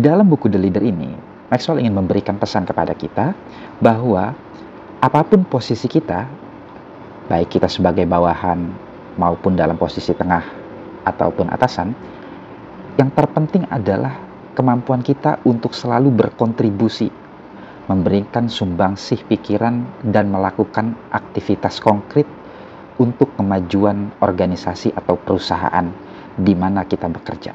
Di dalam buku The Leader ini, Maxwell ingin memberikan pesan kepada kita bahwa apapun posisi kita, baik kita sebagai bawahan maupun dalam posisi tengah ataupun atasan, yang terpenting adalah kemampuan kita untuk selalu berkontribusi, memberikan sumbangsih pikiran dan melakukan aktivitas konkret untuk kemajuan organisasi atau perusahaan di mana kita bekerja.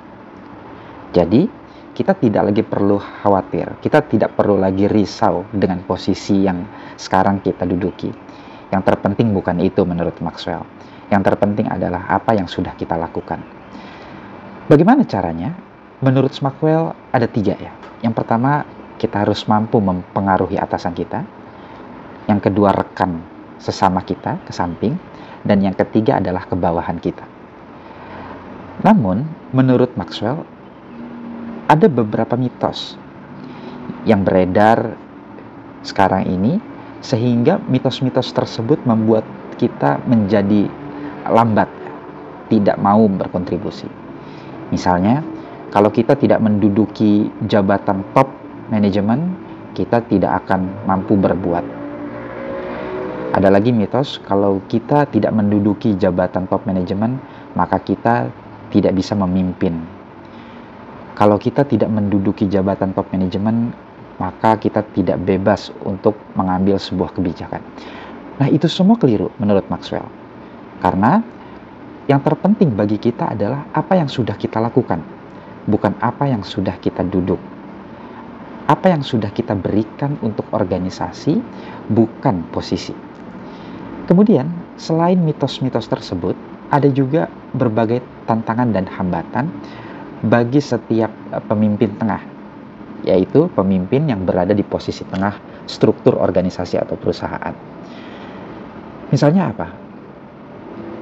Jadi, kita tidak lagi perlu khawatir, kita tidak perlu lagi risau dengan posisi yang sekarang kita duduki. Yang terpenting bukan itu menurut Maxwell. Yang terpenting adalah apa yang sudah kita lakukan. Bagaimana caranya? Menurut Maxwell ada 3 ya. Yang pertama, kita harus mampu mempengaruhi atasan kita. Yang kedua, rekan sesama kita ke samping. Dan yang ketiga adalah kebawahan kita. Namun, menurut Maxwell, ada beberapa mitos yang beredar sekarang ini, sehingga mitos-mitos tersebut membuat kita menjadi lambat, tidak mau berkontribusi. Misalnya, kalau kita tidak menduduki jabatan top manajemen, kita tidak akan mampu berbuat. Ada lagi mitos, kalau kita tidak menduduki jabatan top manajemen, maka kita tidak bisa memimpin. Kalau kita tidak menduduki jabatan top manajemen, maka kita tidak bebas untuk mengambil sebuah kebijakan. Nah, itu semua keliru menurut Maxwell. Karena yang terpenting bagi kita adalah apa yang sudah kita lakukan, bukan apa yang sudah kita duduk. Apa yang sudah kita berikan untuk organisasi, bukan posisi. Kemudian, selain mitos-mitos tersebut, ada juga berbagai tantangan dan hambatan bagi setiap pemimpin tengah, yaitu pemimpin yang berada di posisi tengah struktur organisasi atau perusahaan. Misalnya apa?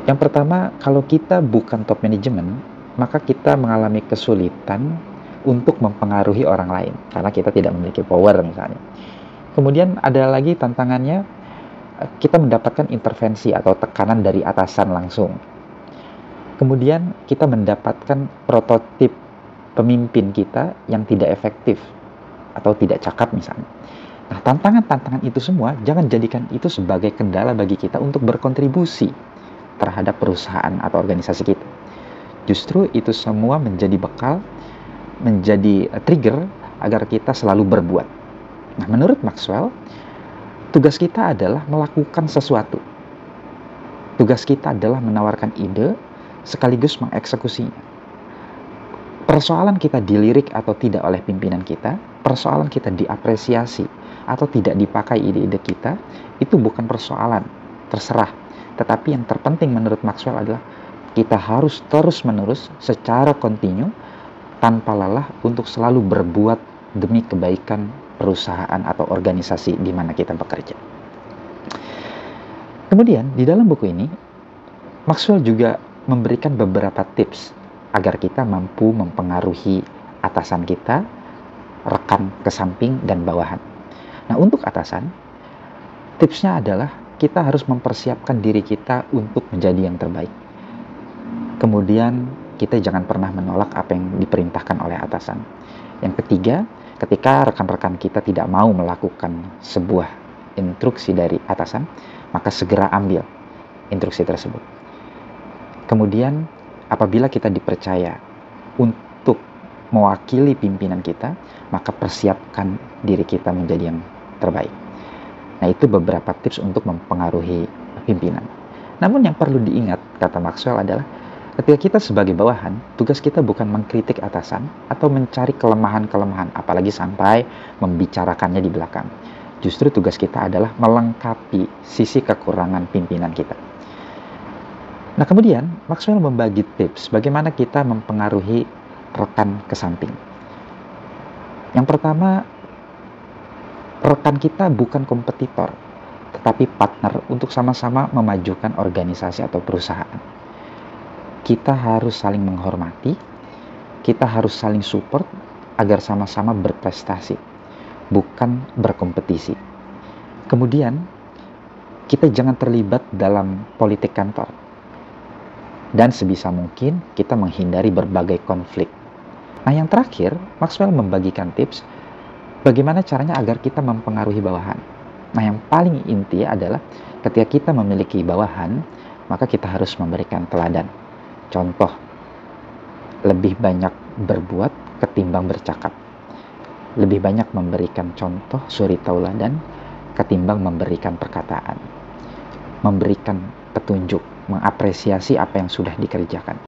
Yang pertama, kalau kita bukan top manajemen, maka kita mengalami kesulitan untuk mempengaruhi orang lain, karena kita tidak memiliki power misalnya. Kemudian ada lagi tantangannya, kita mendapatkan intervensi atau tekanan dari atasan langsung. Kemudian kita mendapatkan prototip pemimpin kita yang tidak efektif atau tidak cakap misalnya. Nah, tantangan-tantangan itu semua jangan jadikan itu sebagai kendala bagi kita untuk berkontribusi terhadap perusahaan atau organisasi kita. Justru itu semua menjadi bekal, menjadi trigger agar kita selalu berbuat. Nah, menurut Maxwell, tugas kita adalah melakukan sesuatu. Tugas kita adalah menawarkan ide sekaligus mengeksekusinya. Persoalan kita dilirik atau tidak oleh pimpinan kita, persoalan kita diapresiasi atau tidak dipakai ide-ide kita, itu bukan persoalan, terserah. Tetapi yang terpenting menurut Maxwell adalah kita harus terus-menerus secara kontinu tanpa lelah untuk selalu berbuat demi kebaikan perusahaan atau organisasi di mana kita bekerja. Kemudian di dalam buku ini, Maxwell juga memberikan beberapa tips agar kita mampu mempengaruhi atasan kita, rekan ke samping, dan bawahan. Nah, untuk atasan, tipsnya adalah kita harus mempersiapkan diri kita untuk menjadi yang terbaik. Kemudian, kita jangan pernah menolak apa yang diperintahkan oleh atasan. Yang ketiga, ketika rekan-rekan kita tidak mau melakukan sebuah instruksi dari atasan, maka segera ambil instruksi tersebut. Kemudian, apabila kita dipercaya untuk mewakili pimpinan kita, maka persiapkan diri kita menjadi yang terbaik. Nah, itu beberapa tips untuk mempengaruhi pimpinan. Namun yang perlu diingat, kata Maxwell, adalah ketika kita sebagai bawahan, tugas kita bukan mengkritik atasan atau mencari kelemahan-kelemahan, apalagi sampai membicarakannya di belakang. Justru tugas kita adalah melengkapi sisi kekurangan pimpinan kita. Nah, kemudian Maxwell membagi tips bagaimana kita mempengaruhi rekan ke samping. Yang pertama, rekan kita bukan kompetitor, tetapi partner untuk sama-sama memajukan organisasi atau perusahaan. Kita harus saling menghormati, kita harus saling support agar sama-sama berprestasi, bukan berkompetisi. Kemudian, kita jangan terlibat dalam politik kantor. Dan sebisa mungkin kita menghindari berbagai konflik. Nah, yang terakhir, Maxwell membagikan tips bagaimana caranya agar kita mempengaruhi bawahan. Nah, yang paling inti adalah ketika kita memiliki bawahan, maka kita harus memberikan teladan. Contoh, lebih banyak berbuat ketimbang bercakap. Lebih banyak memberikan contoh suri tauladan ketimbang memberikan perkataan. Memberikan petunjuk, mengapresiasi apa yang sudah dikerjakan.